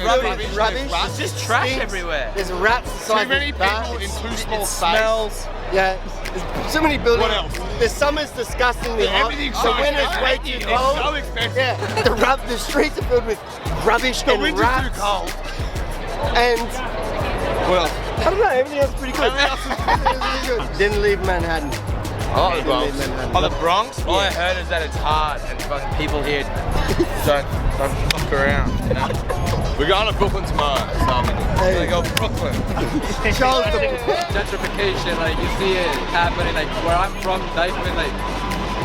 rubbish. It's just trash everywhere. There's rats the size Too many of people in too small it space. smells. Yeah, there's so many buildings. What else? The summer's disgustingly hot. Everything's The so winter's way expensive. too cold. It's so expensive. Yeah, the streets are filled with rubbish The and winter's rats. too cold. And What else? I don't know, everything else is pretty good. Didn't leave Manhattan. Oh, Didn't leave Manhattan. Oh, the Bronx? All I heard is that it's hard and fucking people here don't fuck around, you know? We're going to Brooklyn tomorrow. We're gonna go Brooklyn. Charles, Gentrification, like you see it happening, like where I'm from, Dykeman, like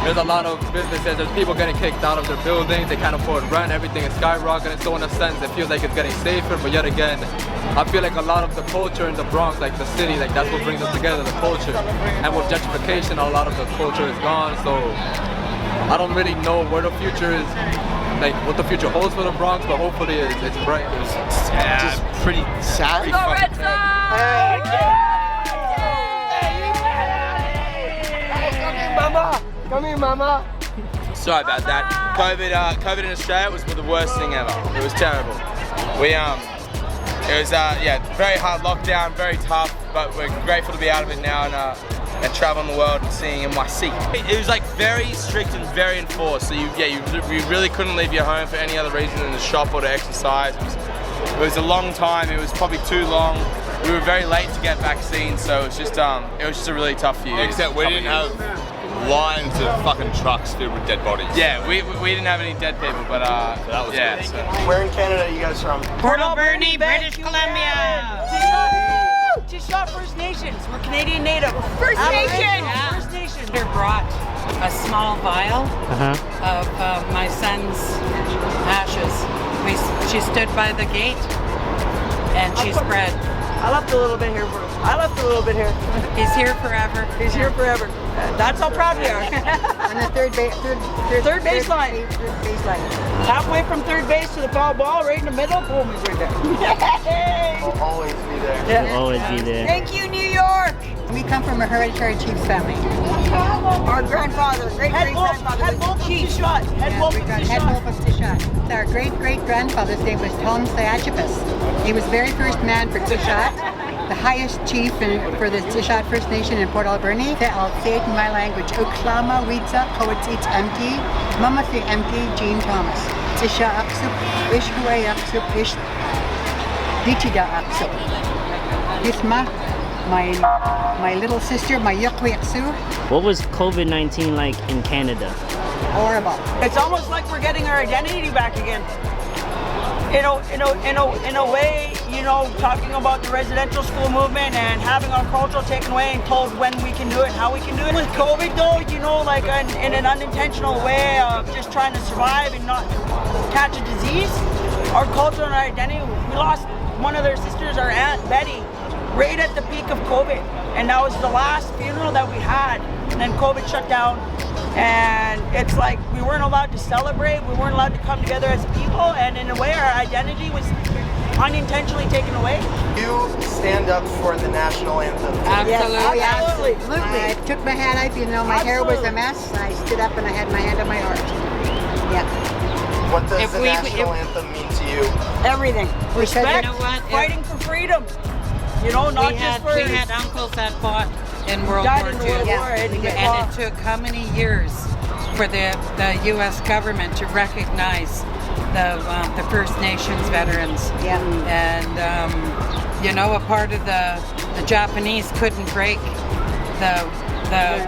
there's a lot of businesses, there's people getting kicked out of their buildings, they can't afford rent, everything is skyrocketing, so in a sense it feels like it's getting safer, but yet again, I feel like a lot of the culture in the Bronx, like the city, like that's what brings us together, the culture. And with gentrification, a lot of the culture is gone, so I don't really know where the future is, like what the future holds for the Bronx, but hopefully it's bright. Just pretty sad. pretty fucking Come here, mama. Sorry about that. COVID in Australia was the worst thing ever. It was terrible. It was very hard lockdown, very tough, but we're grateful to be out of it now and traveling the world and seeing NYC. It was like very strict and very enforced. So you really couldn't leave your home for any other reason than to shop or to exercise. It was a long time. It was probably too long. We were very late to get vaccines, so it was just a really tough few years. Except we didn't have lines of fucking trucks filled with dead bodies. Yeah, we didn't have any dead people, but so that was yeah. good. So. Where in Canada are you guys from? Port Alberni, British Columbia. Tseshaht First Nations. We're Canadian Native. First Nation. Yeah. First Nation. They brought a small vial of my son's ashes. She stood by the gate and she spread. I left a little bit here. He's here forever. He's here forever. That's how proud we are. On the third baseline. Halfway from third base to the foul ball, right in the middle, boom, he's right there. I'll always be there. Yeah. Always be there. Thank you, New York. We come from a hereditary chief's family. Our grandfather, great-great-grandfather, head wolf of Tseshaht. Head wolf of Tseshaht. Our great-great-grandfather's name was Tom Tseshaht. He was the very first man for Tseshaht, the highest chief for the Tseshaht First Nation in Port Alberni. I'll say it in my language. Uklama Witsa Koetsit Empty, Mama Fi Empty, Jean Thomas. Tseshaht Aksup, Ishhuay Aksup, Ish Dichida Aksup. Isma, my little sister, my Yukwi Aksu. What was COVID-19 like in Canada? Horrible. It's almost like we're getting our identity back again. In a way, you know, talking about the residential school movement and having our culture taken away and told when we can do it and how we can do it. With COVID though, you know, like in an unintentional way of just trying to survive and not catch a disease, our culture and our identity, we lost one of their sisters, our Aunt Betty, right at the peak of COVID. And that was the last funeral that we had. And then COVID shut down. And it's like we weren't allowed to celebrate, we weren't allowed to come together as people, and in a way our identity was unintentionally taken away. You stand up for the national anthem. Absolutely. Absolutely. I took my hat off, even though my hair was a mess. I stood up and I had my hand on my heart. Yeah. What does the national anthem mean to you? Everything. Respect, You know what? fighting for freedom. You know, not just for... We had uncles that fought in World died War in II. World War, And it took how many years for the U.S. government to recognize the First Nations veterans? Yeah. And you know, a part of the Japanese couldn't break the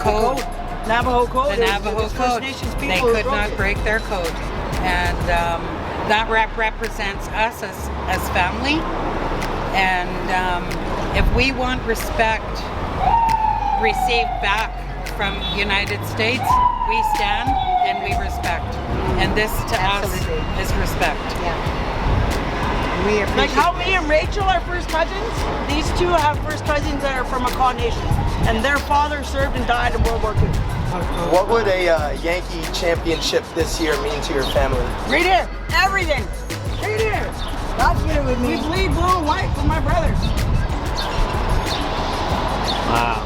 code. Navajo code. The Navajo First code. Nations people They who could broke not it. break their code. And that represents us as family. And if we want respect received back from United States, we stand and we respect. And this to Absolutely. us is respect. Yeah. We appreciate Like how me and Rachel are first cousins, these two have first cousins that are from Akaw Nation. And their father served and died in World War II. What would a Yankee championship this year mean to your family? Right here, everything. Right here. That's good with me. We bleed blue and white for my brothers. Wow.